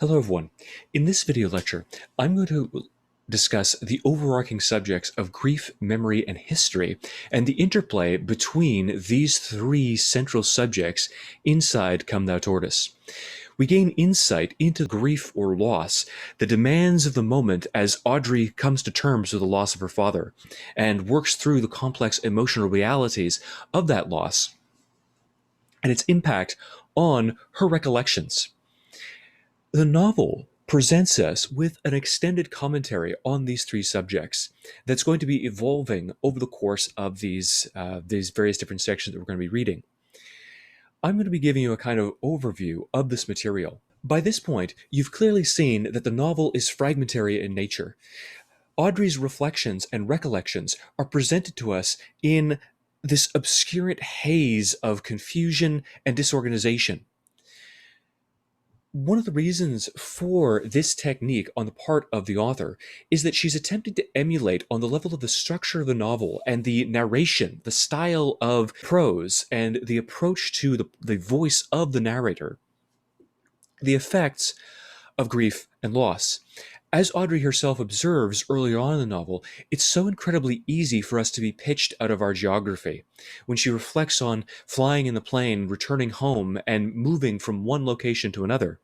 Hello everyone. In this video lecture, I'm going to discuss the overarching subjects of grief, memory, and history, and the interplay between these three central subjects inside Come Thou Tortoise. We gain insight into grief or loss, the demands of the moment as Audrey comes to terms with the loss of her father, and works through the complex emotional realities of that loss, and its impact on her recollections. The novel presents us with an extended commentary on these three subjects that's going to be evolving over the course of these various different sections that we're going to be reading. I'm going to be giving you a kind of overview of this material. By this point, you've clearly seen that the novel is fragmentary in nature. Audrey's reflections and recollections are presented to us in this obscurant haze of confusion and disorganization. One of the reasons for this technique on the part of the author is that she's attempting to emulate, on the level of the structure of the novel and the narration, the style of prose, and the approach to the voice of the narrator, the effects of grief and loss. As Audrey herself observes earlier on in the novel, it's so incredibly easy for us to be pitched out of our geography. When she reflects on flying in the plane, returning home, and moving from one location to another,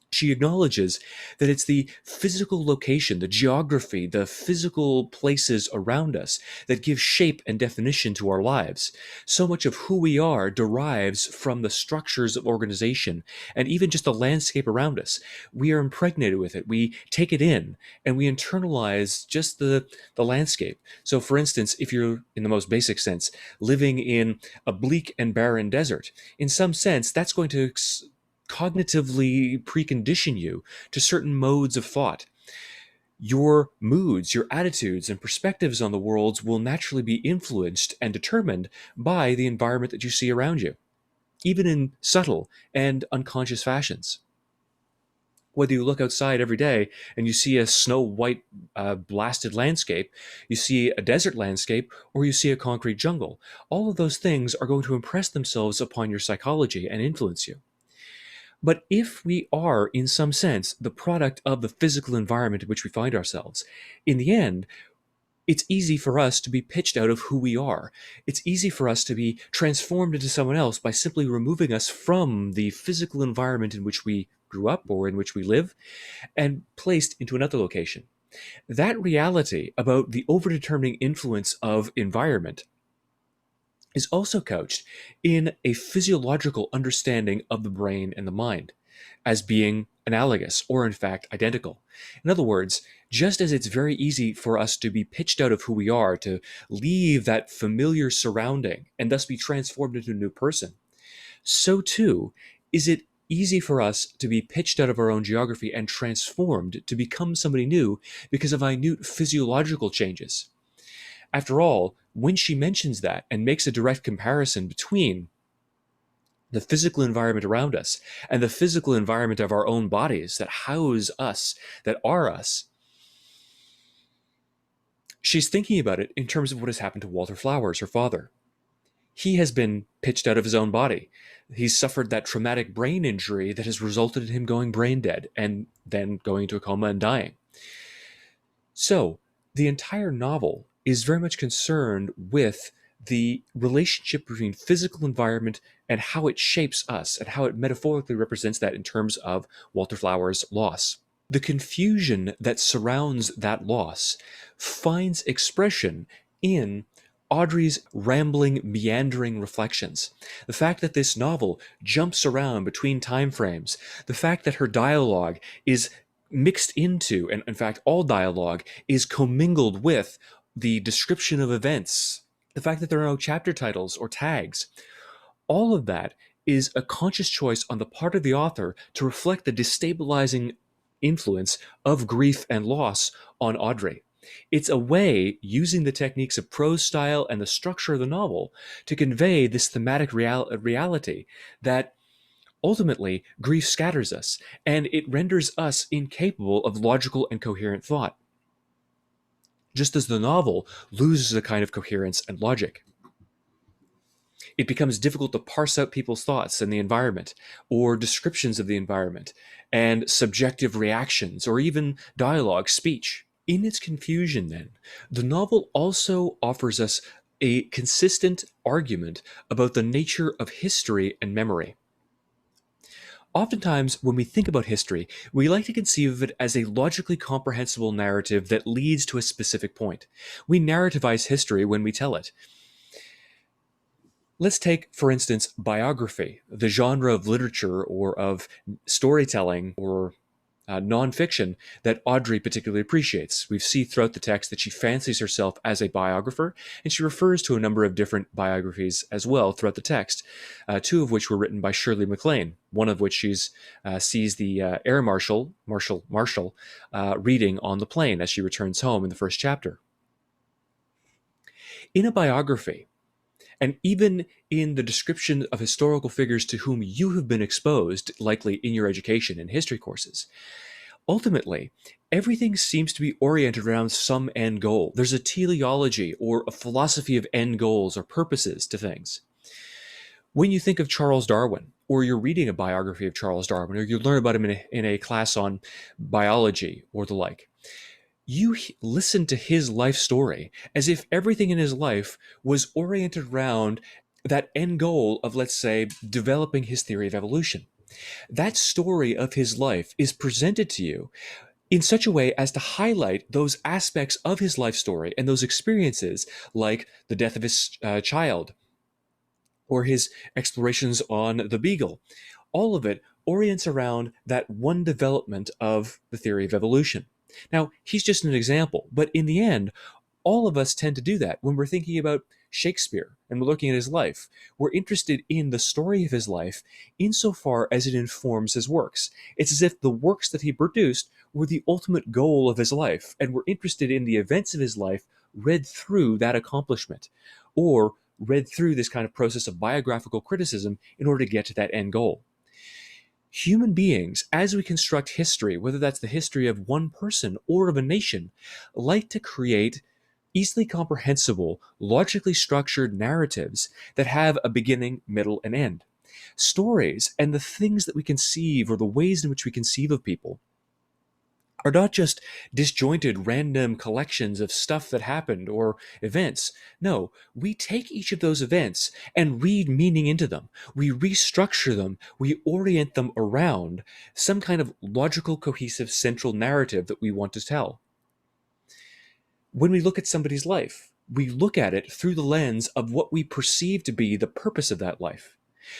she acknowledges that it's the physical location, the geography, the physical places around us that give shape and definition to our lives. So much of who we are derives from the structures of organization and even just the landscape around us. We are impregnated with it. We take it in and we internalize just the landscape. So, for instance, if you're, in the most basic sense, living in a bleak and barren desert, in some sense, that's going to cognitively precondition you to certain modes of thought. Your moods, your attitudes, and perspectives on the world will naturally be influenced and determined by the environment that you see around you, even in subtle and unconscious fashions. Whether you look outside every day and you see a snow-white blasted landscape, you see a desert landscape, or you see a concrete jungle, all of those things are going to impress themselves upon your psychology and influence you. But if we are, in some sense, the product of the physical environment in which we find ourselves, in the end, it's easy for us to be pitched out of who we are. It's easy for us to be transformed into someone else by simply removing us from the physical environment in which we grew up or in which we live and placed into another location. That reality about the overdetermining influence of environment is also couched in a physiological understanding of the brain and the mind as being analogous or, in fact, identical. In other words, just as it's very easy for us to be pitched out of who we are, to leave that familiar surrounding and thus be transformed into a new person, so too is it easy for us to be pitched out of our own geography and transformed to become somebody new because of minute physiological changes. After all, when she mentions that and makes a direct comparison between the physical environment around us and the physical environment of our own bodies that house us, that are us, she's thinking about it in terms of what has happened to Walter Flowers, her father. He has been pitched out of his own body. He's suffered that traumatic brain injury that has resulted in him going brain dead and then going into a coma and dying. So, the entire novel is very much concerned with the relationship between physical environment and how it shapes us and how it metaphorically represents that in terms of Walter Flowers' loss. The confusion that surrounds that loss finds expression in Audrey's rambling, meandering reflections. The fact that this novel jumps around between time frames, the fact that her dialogue is mixed into, and in fact all dialogue is commingled with the description of events, the fact that there are no chapter titles or tags, all of that is a conscious choice on the part of the author to reflect the destabilizing influence of grief and loss on Audrey. It's a way, using the techniques of prose style and the structure of the novel, to convey this thematic reality that ultimately grief scatters us and it renders us incapable of logical and coherent thought, just as the novel loses a kind of coherence and logic. It becomes difficult to parse out people's thoughts and the environment, or descriptions of the environment, and subjective reactions, or even dialogue, speech. In its confusion, then, the novel also offers us a consistent argument about the nature of history and memory. Oftentimes, when we think about history, we like to conceive of it as a logically comprehensible narrative that leads to a specific point. We narrativize history when we tell it. Let's take, for instance, biography, the genre of literature or of storytelling or nonfiction that Audrey particularly appreciates. We see throughout the text that she fancies herself as a biographer, and she refers to a number of different biographies as well throughout the text, two of which were written by Shirley MacLaine, one of which she's sees the air marshal reading on the plane as she returns home in the first chapter. In a biography, and even in the description of historical figures to whom you have been exposed, likely in your education and history courses, ultimately, everything seems to be oriented around some end goal. There's a teleology or a philosophy of end goals or purposes to things. When you think of Charles Darwin, or you're reading a biography of Charles Darwin, or you learn about him in a class on biology or the like, you listen to his life story as if everything in his life was oriented around that end goal of, let's say, developing his theory of evolution. That story of his life is presented to you in such a way as to highlight those aspects of his life story and those experiences, like the death of his child or his explorations on the Beagle. All of it orients around that one development of the theory of evolution. Now, he's just an example, but in the end, all of us tend to do that when we're thinking about Shakespeare and we're looking at his life. We're interested in the story of his life insofar as it informs his works. It's as if the works that he produced were the ultimate goal of his life, and we're interested in the events of his life read through that accomplishment, or read through this kind of process of biographical criticism in order to get to that end goal. Human beings, as we construct history, whether that's the history of one person or of a nation, like to create easily comprehensible, logically structured narratives that have a beginning, middle, and end. Stories and the things that we conceive or the ways in which we conceive of people are not just disjointed random collections of stuff that happened or events. No, we take each of those events and read meaning into them. We restructure them. We orient them around some kind of logical, cohesive, central narrative that we want to tell. When we look at somebody's life, we look at it through the lens of what we perceive to be the purpose of that life.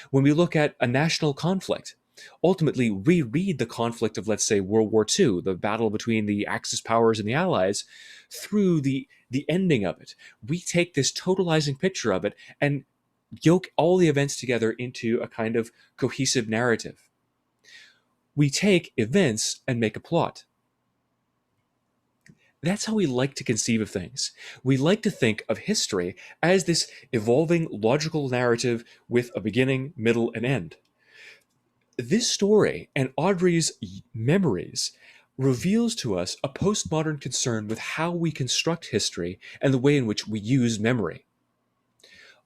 When we look at a national conflict, ultimately we read the conflict of, let's say, World War II, the battle between the Axis powers and the Allies, through the ending of it. We take this totalizing picture of it and yoke all the events together into a kind of cohesive narrative. We take events and make a plot. That's how we like to conceive of things. We like to think of history as this evolving logical narrative with a beginning, middle, and end. This story and Audrey's memories reveals to us a postmodern concern with how we construct history and the way in which we use memory.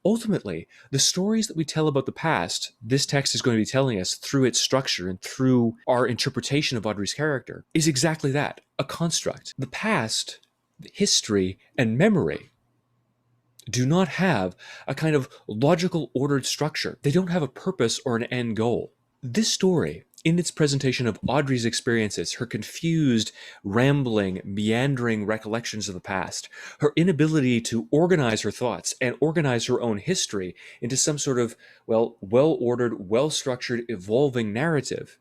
Ultimately, the stories that we tell about the past, this text is going to be telling us through its structure and through our interpretation of Audrey's character, is exactly that, a construct. The past, history, and memory do not have a kind of logical ordered structure. They don't have a purpose or an end goal. This story, in its presentation of Audrey's experiences, her confused, rambling, meandering recollections of the past, her inability to organize her thoughts and organize her own history into some sort of, well-ordered, well-structured, evolving narrative,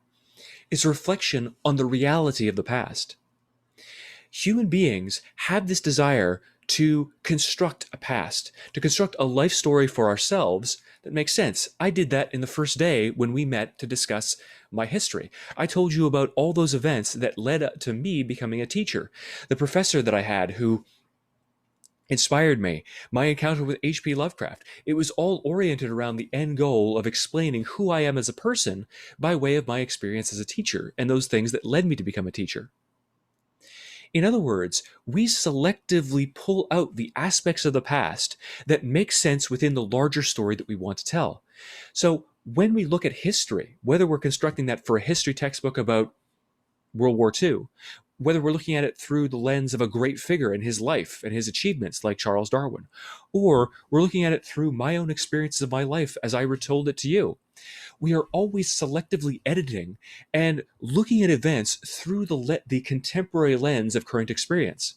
is a reflection on the reality of the past. Human beings have this desire to construct a past, to construct a life story for ourselves that makes sense. I did that in the first day when we met to discuss my history. I told you about all those events that led to me becoming a teacher. The professor that I had who inspired me, my encounter with H.P. Lovecraft. It was all oriented around the end goal of explaining who I am as a person by way of my experience as a teacher and those things that led me to become a teacher. In other words, we selectively pull out the aspects of the past that make sense within the larger story that we want to tell. So when we look at history, whether we're constructing that for a history textbook about World War II, whether we're looking at it through the lens of a great figure in his life and his achievements like Charles Darwin, or we're looking at it through my own experiences of my life as I retold it to you, we are always selectively editing and looking at events through the contemporary lens of current experience.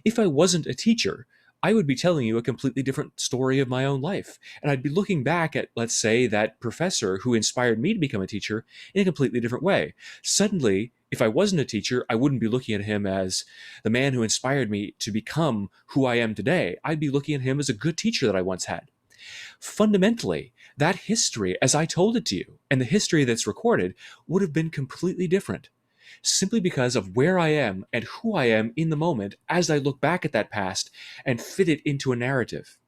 If I wasn't a teacher, I would be telling you a completely different story of my own life. And I'd be looking back at, let's say, that professor who inspired me to become a teacher in a completely different way. Suddenly, if I wasn't a teacher, I wouldn't be looking at him as the man who inspired me to become who I am today. I'd be looking at him as a good teacher that I once had. Fundamentally, that history, as I told it to you, and the history that's recorded, would have been completely different, simply because of where I am and who I am in the moment as I look back at that past and fit it into a narrative.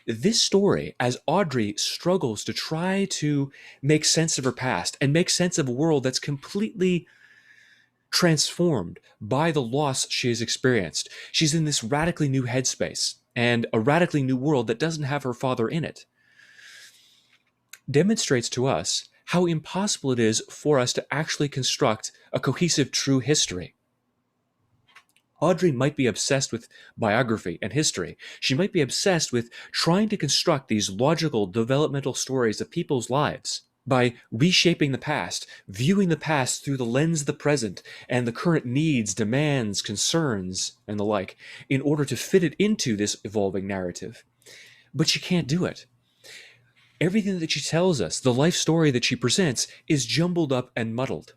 This story, as Audrey struggles to try to make sense of her past and make sense of a world that's completely transformed by the loss she has experienced, she's in this radically new headspace and a radically new world that doesn't have her father in it, demonstrates to us how impossible it is for us to actually construct a cohesive, true history. Audrey might be obsessed with biography and history. She might be obsessed with trying to construct these logical, developmental stories of people's lives by reshaping the past, viewing the past through the lens of the present and the current needs, demands, concerns, and the like, in order to fit it into this evolving narrative. But she can't do it. Everything that she tells us, the life story that she presents, is jumbled up and muddled.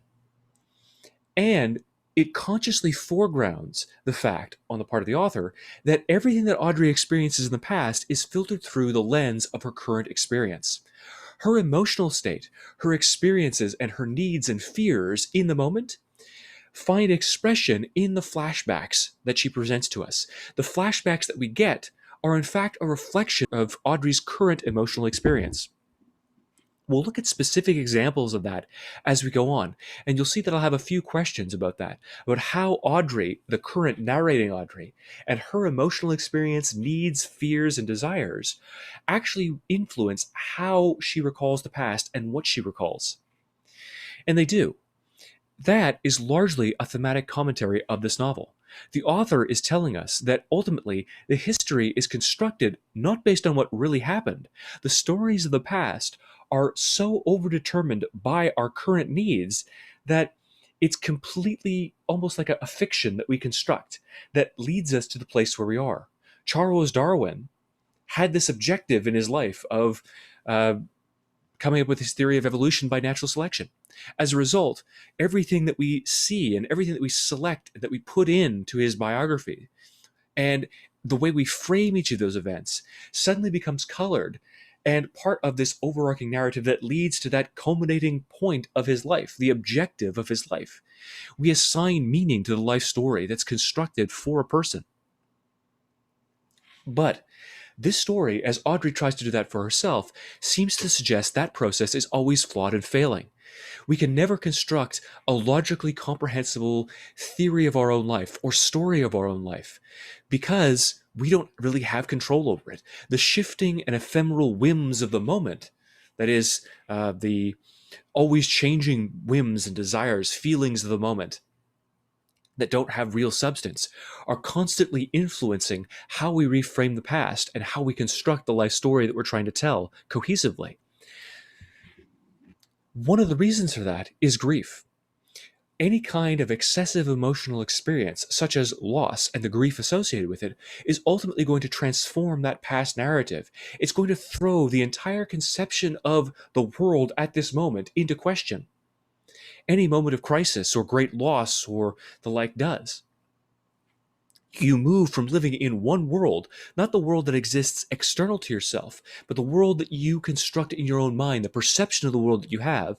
And it consciously foregrounds the fact, on the part of the author, that everything that Audrey experiences in the past is filtered through the lens of her current experience. Her emotional state, her experiences, and her needs and fears in the moment find expression in the flashbacks that she presents to us. The flashbacks that we get are, in fact, a reflection of Audrey's current emotional experience. We'll look at specific examples of that as we go on, and you'll see that I'll have a few questions about that, about how Audrey, the current narrating Audrey, and her emotional experience, needs, fears, and desires actually influence how she recalls the past and what she recalls. And they do. That is largely a thematic commentary of this novel. The author is telling us that ultimately the history is constructed not based on what really happened. The stories of the past are so overdetermined by our current needs that it's completely almost like a fiction that we construct that leads us to the place where we are. Charles Darwin had this objective in his life of coming up with his theory of evolution by natural selection. As a result, everything that we see and everything that we select, that we put into his biography, and the way we frame each of those events suddenly becomes colored and part of this overarching narrative that leads to that culminating point of his life, the objective of his life. We assign meaning to the life story that's constructed for a person. But this story, as Audrey tries to do that for herself, seems to suggest that process is always flawed and failing. We can never construct a logically comprehensible theory of our own life or story of our own life because we don't really have control over it. The shifting and ephemeral whims of the moment, that is, the always changing whims and desires, feelings of the moment, that don't have real substance are constantly influencing how we reframe the past and how we construct the life story that we're trying to tell cohesively. One of the reasons for that is grief. Any kind of excessive emotional experience, such as loss and the grief associated with it, is ultimately going to transform that past narrative. It's going to throw the entire conception of the world at this moment into question. Any moment of crisis or great loss or the like does. You move from living in one world, not the world that exists external to yourself, but the world that you construct in your own mind, the perception of the world that you have,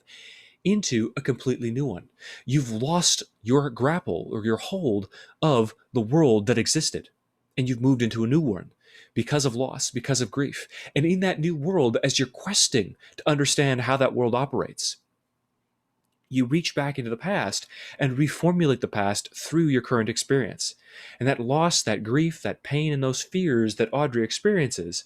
into a completely new one. You've lost your grapple or your hold of the world that existed, and you've moved into a new one because of loss, because of grief. And in that new world, as you're questing to understand how that world operates, You reach back into the past and reformulate the past through your current experience. And that loss, that grief, that pain, and those fears that Audrey experiences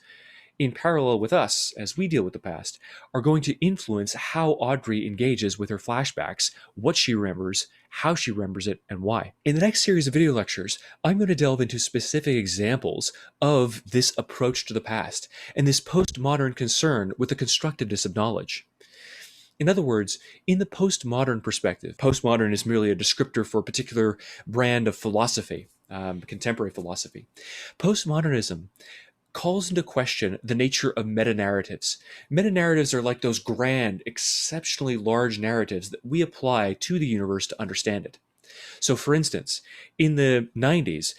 in parallel with us as we deal with the past are going to influence how Audrey engages with her flashbacks, what she remembers, how she remembers it, and why. In the next series of video lectures, I'm going to delve into specific examples of this approach to the past and this postmodern concern with the constructiveness of knowledge. In other words, in the postmodern perspective, postmodern is merely a descriptor for a particular brand of philosophy, contemporary philosophy. Postmodernism calls into question the nature of meta-narratives. Meta-narratives are like those grand, exceptionally large narratives that we apply to the universe to understand it. So for instance, in the 90s,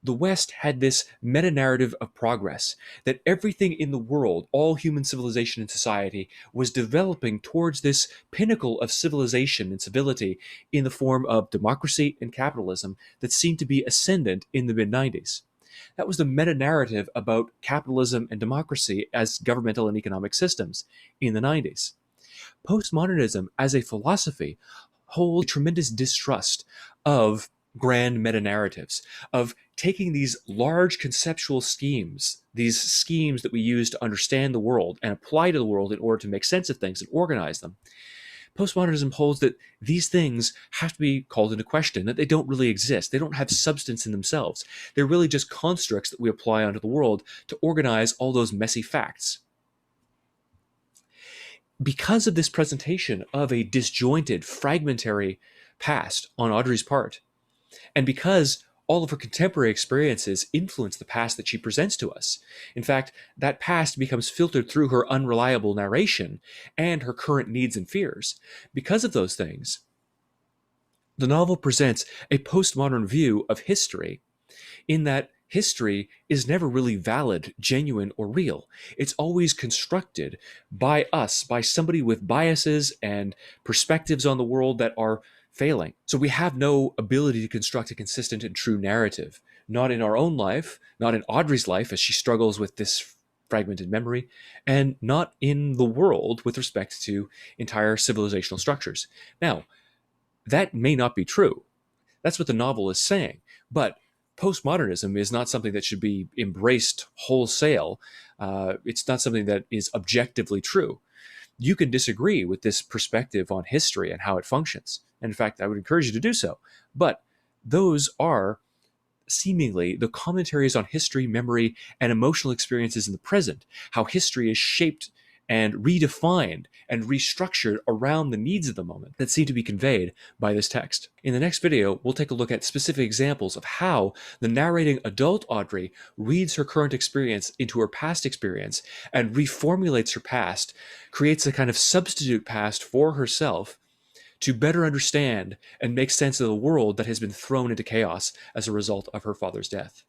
the West had this meta-narrative of progress, that everything in the world, all human civilization and society, was developing towards this pinnacle of civilization and civility in the form of democracy and capitalism that seemed to be ascendant in the mid-90s. That was the meta-narrative about capitalism and democracy as governmental and economic systems in the 90s. Postmodernism as a philosophy holds tremendous distrust of grand meta-narratives, of taking these large conceptual schemes, these schemes that we use to understand the world and apply to the world in order to make sense of things and organize them. Postmodernism holds that these things have to be called into question, that they don't really exist. They don't have substance in themselves. They're really just constructs that we apply onto the world to organize all those messy facts. Because of this presentation of a disjointed, fragmentary past on Audrey's part, and because all of her contemporary experiences influence the past that she presents to us. In fact, that past becomes filtered through her unreliable narration and her current needs and fears. Because of those things, the novel presents a postmodern view of history in that history is never really valid, genuine, or real. It's always constructed by us, by somebody with biases and perspectives on the world that are failing. So we have no ability to construct a consistent and true narrative, not in our own life, not in Audrey's life as she struggles with this fragmented memory, and not in the world with respect to entire civilizational structures. Now, that may not be true. That's what the novel is saying. But postmodernism is not something that should be embraced wholesale. It's not something that is objectively true. You can disagree with this perspective on history and how it functions. And in fact, I would encourage you to do so. But those are seemingly the commentaries on history, memory, and emotional experiences in the present, how history is shaped and redefined and restructured around the needs of the moment that seem to be conveyed by this text. In the next video, we'll take a look at specific examples of how the narrating adult Audrey reads her current experience into her past experience and reformulates her past, creates a kind of substitute past for herself to better understand and make sense of the world that has been thrown into chaos as a result of her father's death.